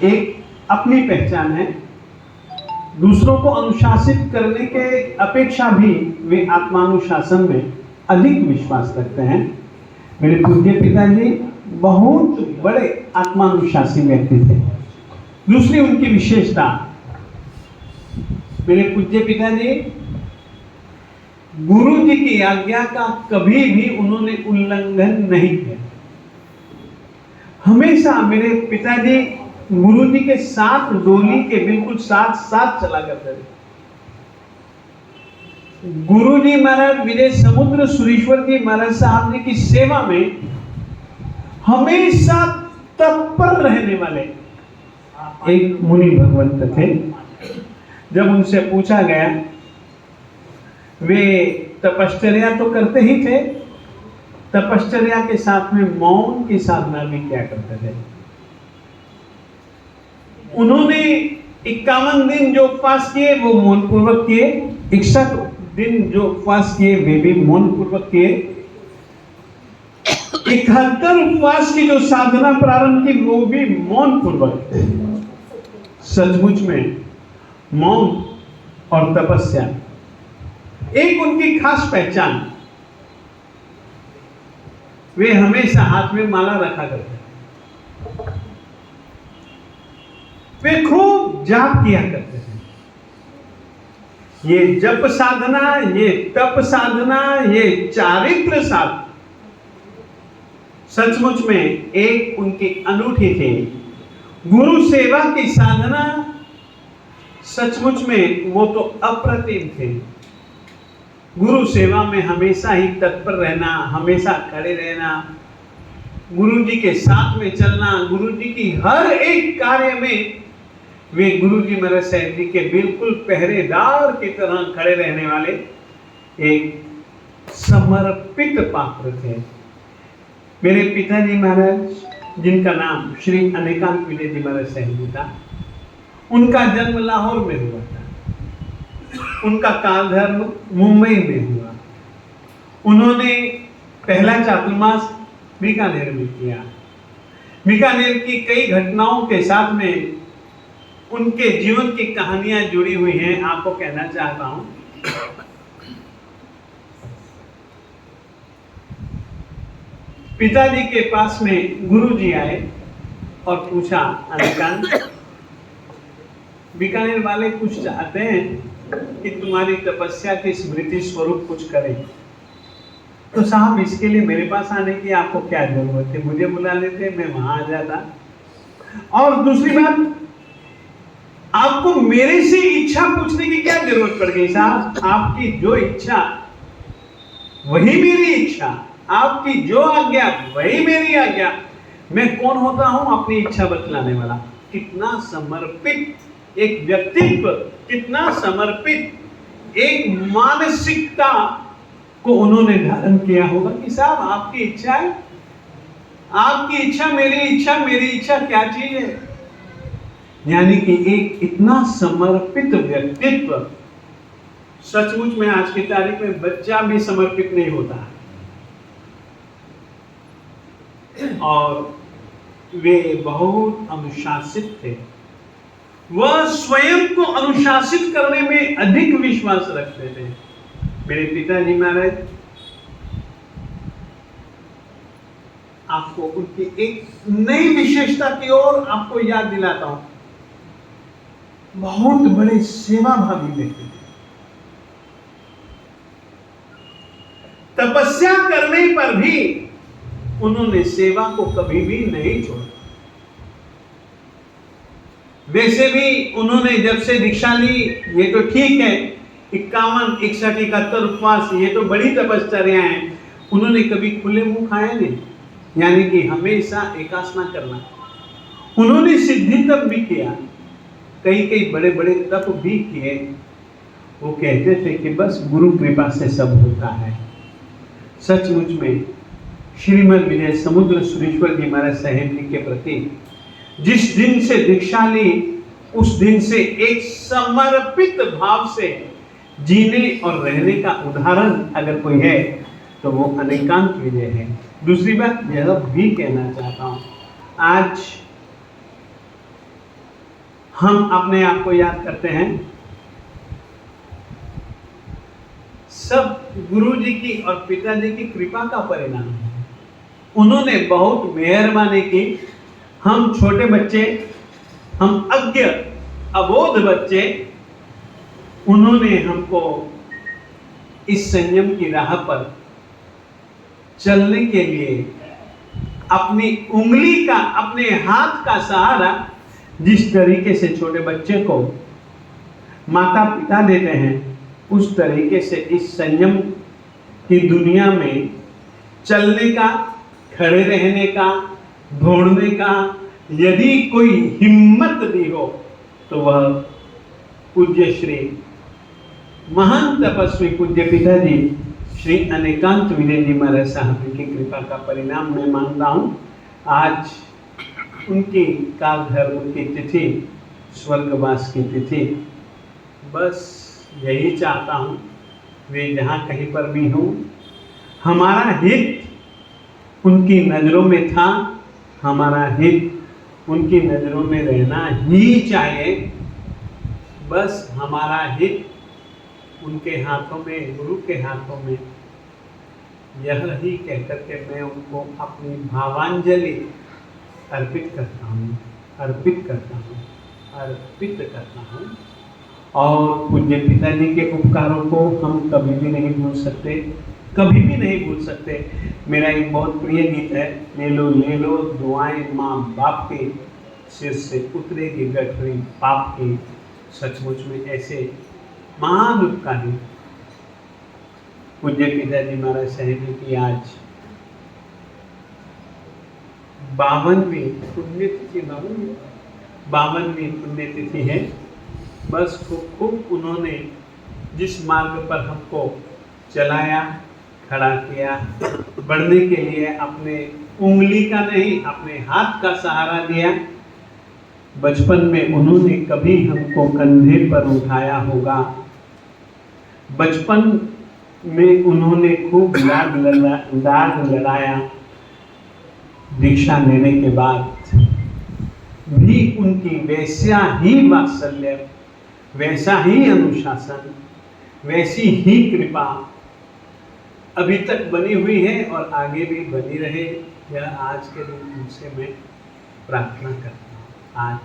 एक अपनी पहचान है। दूसरों को अनुशासित करने के अपेक्षा भी वे आत्मानुशासन में अधिक विश्वास रखते हैं। मेरे पूज्य पिताजी बहुत बड़े आत्मानुशासी व्यक्ति थे। दूसरी उनकी विशेषता, मेरे पूज्य पिताजी गुरु जी की आज्ञा का कभी भी उन्होंने उल्लंघन नहीं किया। हमेशा मेरे पिताजी गुरु जी के साथ डोली के बिल्कुल साथ साथ चला करते थे। गुरु जी महाराज विजय समुद्र सुरेश्वर जी महाराज साहब जी की सेवा में हमेशा तत्पर रहने वाले एक मुनि भगवंत थे। जब उनसे पूछा गया, वे तपश्चर्या तो करते ही थे, तपश्चर्या के साथ में मौन की साधना भी क्या करते थे। उन्होंने 51 दिन जो उपवास किए वो मौन पूर्वक किए, 61 दिन जो उपवास किए वे भी मौन पूर्वक किए। 71 उपवास की जो साधना प्रारंभ की वो भी मौन पूर्वक। सचमुच में मौन और तपस्या एक उनकी खास पहचान। वे हमेशा हाथ में माला रखा करते, वे खूब जाप किया करते थे। ये जप साधना, ये तप साधना, ये चारित्र साधना सचमुच में एक उनकी अनूठी थी। गुरु सेवा की साधना सचमुच में वो तो अप्रतिम थे। गुरु सेवा में हमेशा ही तत्पर रहना, हमेशा खड़े रहना, गुरु जी के साथ में चलना, गुरु जी की हर एक कार्य में वे गुरु जी महाराज साहब जी के बिल्कुल पहरेदार की तरह खड़े रहने वाले एक समर्पित पात्र थे। मेरे पिताजी महाराज जिनका नाम श्री अनेकांत विजय जी महाराज साहब जी था, उनका जन्म लाहौर में हुआ था, उनका काल धर्म मुंबई में हुआ। उन्होंने पहला चातुर्मास बीकानेर में किया। बीकानेर की कई घटनाओं के साथ में उनके जीवन की कहानियां जुड़ी हुई हैं, आपको कहना चाहता हूं। पिताजी के पास में गुरुजी आए और पूछा, अनेकांत, बीकानेर वाले कुछ चाहते हैं कि तुम्हारी तपस्या की स्मृति स्वरूप कुछ करें। तो साहब इसके लिए मेरे पास आने की आपको क्या जरूरत है, मुझे बुला लेते, मैं वहां आ जाता। और दूसरी बात, आपको मेरे से इच्छा पूछने की क्या जरूरत पड़ गई साहब? आपकी जो इच्छा वही मेरी इच्छा, आपकी जो आज्ञा वही मेरी आज्ञा। मैं कौन होता हूं अपनी इच्छा बतलाने वाला? कितना समर्पित एक व्यक्तित्व, कितना समर्पित एक मानसिकता को उन्होंने धारण किया होगा कि साहब आपकी इच्छा है, आपकी इच्छा मेरी इच्छा, मेरी इच्छा क्या चीज है। यानी कि एक इतना समर्पित व्यक्तित्व, सचमुच में आज की तारीख में बच्चा भी समर्पित नहीं होता है। और वे बहुत अनुशासित थे। वह स्वयं को अनुशासित करने में अधिक विश्वास रखते थे। मेरे पिताजी महाराज, आपको उनकी एक नई विशेषता की ओर आपको याद दिलाता हूं। बहुत बड़े सेवाभावी व्यक्ति थे। तपस्या करने पर भी उन्होंने सेवा को कभी भी नहीं छोड़ा। वैसे भी उन्होंने जब से दीक्षा ली, ये तो ठीक है, 51, 61, 71 उपवास, ये तो बड़ी तपस्या हैं, उन्होंने कभी खुले मुंह खाया नहीं, यानी कि हमेशा एकासना करना। उन्होंने सिद्धि तप भी किया, कई बड़े बड़े तप भी किए। वो कहते थे कि बस गुरु कृपा से सब होता है। सचमुच में श्रीमद विजय समुद्र सुरेश्वर जी महाराज साहेब जी के प्रति जिस दिन से दीक्षा ली, उस दिन से एक समर्पित भाव से जीने और रहने का उदाहरण अगर कोई है तो वो अनेकांत विजय है। दूसरी बात यह भी कहना चाहता हूं, आज हम अपने आप को याद करते हैं, सब गुरु जी की और पिताजी की कृपा का परिणाम है। उन्होंने बहुत मेहरबानी की। हम छोटे बच्चे, हम अज्ञ अबोध बच्चे, उन्होंने हमको इस संयम की राह पर चलने के लिए अपनी उंगली का, अपने हाथ का सहारा जिस तरीके से छोटे बच्चे को माता पिता देते हैं, उस तरीके से इस संयम की दुनिया में चलने का, खड़े रहने का, दौड़ने का यदि कोई हिम्मत दी हो तो वह पूज्य श्री महान तपस्वी पूज्य पिताजी श्री अनेकांत विनय जी महाराज साहब की कृपा का परिणाम मैं मानता हूँ। आज उनकी कालधर्म की तिथि, स्वर्गवास की तिथि, बस यही चाहता हूँ वे जहाँ कहीं पर भी हों, हमारा हित उनकी नज़रों में था, हमारा हित उनकी नज़रों में रहना ही चाहिए। बस हमारा हित उनके हाथों में, गुरु के हाथों में, यह ही कहकर के मैं उनको अपनी भावांजलि अर्पित करता हूँ, अर्पित करता हूँ, अर्पित करता हूँ। और पूज्य पिताजी के उपकारों को हम कभी भी नहीं भूल सकते, कभी भी नहीं भूल सकते। मेरा एक बहुत प्रिय गीत है, ले लो दुआएं माँ बाप के, सिर से उतरेगी गठरी पाप की। सचमुच में ऐसे महान उपकारी पूज्य पिताजी महाराज साहब की आज 52वीं पुण्यतिथि, 52वीं पुण्यतिथि है। बस खूब उन्होंने जिस मार्ग पर हमको चलाया, खड़ा किया, बढ़ने के लिए अपने उंगली का नहीं, अपने हाथ का सहारा दिया। बचपन में उन्होंने कभी हमको कंधे पर उठाया होगा, बचपन में उन्होंने खूब लाड लड़ाया। दीक्षा लेने के बाद भी उनकी वैसा ही वात्सल्य, वैसा ही अनुशासन, वैसी ही कृपा अभी तक बनी हुई है और आगे भी बनी रहे। यह आज के दिन उनसे मैं प्रार्थना करता हूँ। आज